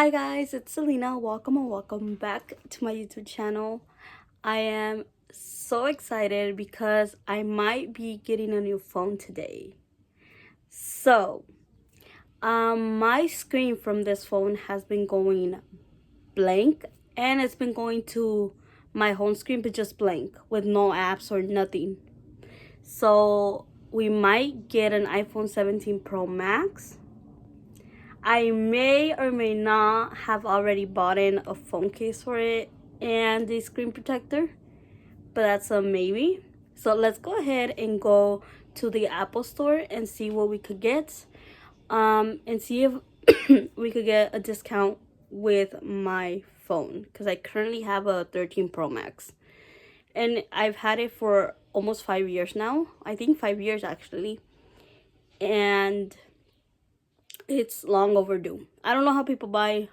Hi guys, it's Selena. Welcome and welcome back to my YouTube channel. I am so excited because I might be getting a new phone today. So, my screen from this phone has been going blank and it's been going to my home screen but just blank with no apps or nothing. So, we might get an iPhone 17 Pro Max. I may or may not have already bought in a phone case for it and the screen protector, but that's a maybe. So let's go ahead and go to the Apple store and see what we could get, and see if we could get a discount with my phone, because I currently have a 13 Pro Max and I've had it for almost 5 years now. I think 5 years actually, and it's long overdue. I don't know how people buy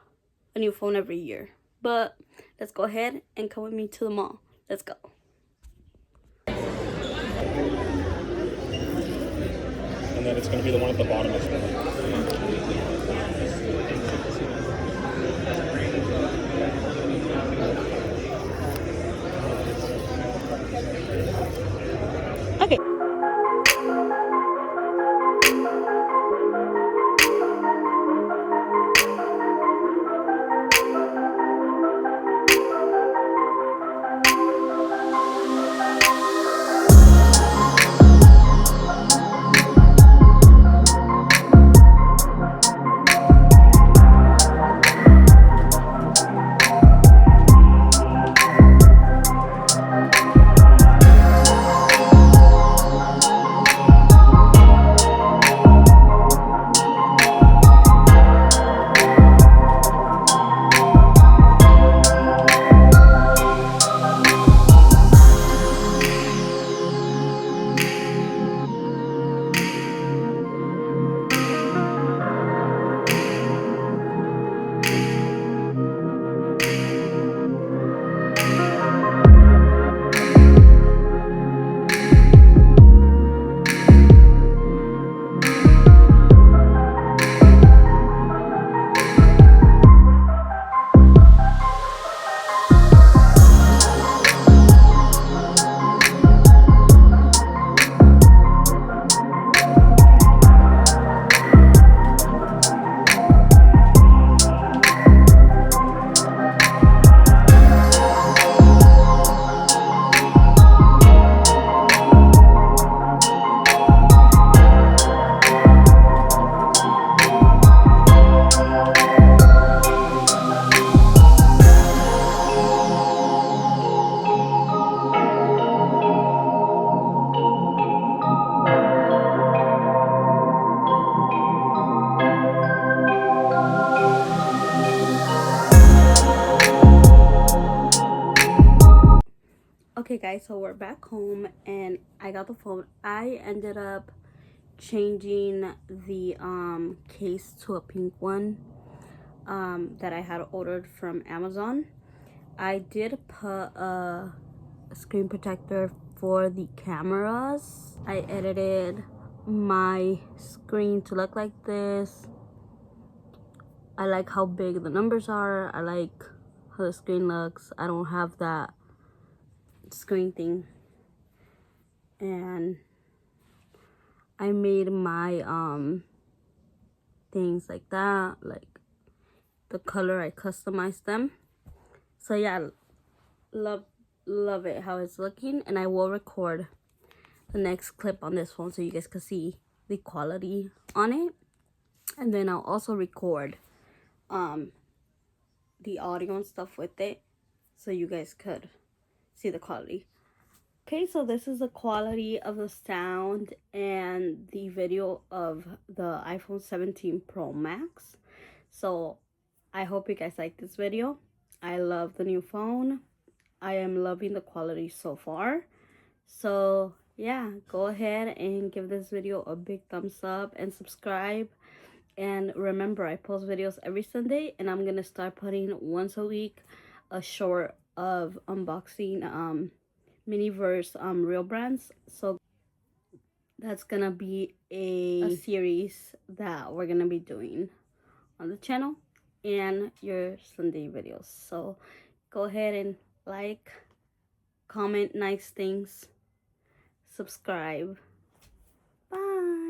a new phone every year, but let's go ahead and come with me to the mall. Let's go. And then it's going to be the one at the bottom as well. Okay. Okay guys, so we're back home and I got the phone. I ended up changing the case to a pink one that I had ordered from Amazon. I did put a screen protector for the cameras. I edited my screen to look like this. I like how big the numbers are. I like how the screen looks. I don't have that screen thing. And I made my things like that, like the color, I customized them. So yeah, love it how it's looking. And I will record the next clip on this phone so you guys can see the quality on it. And then I'll also record the audio and stuff with it so you guys could see the quality. Okay, so this is the quality of the sound and the video of the iPhone 17 Pro Max. So I hope you guys like this video. I love the new phone. I am loving the quality so far. So yeah, go ahead and give this video a big thumbs up and subscribe. And remember, I post videos every Sunday and I'm gonna start putting once a week a short of unboxing Miniverse real brands. So that's gonna be a series that we're gonna be doing on the channel. and your Sunday videos. So go ahead and like, comment nice things, subscribe. Bye.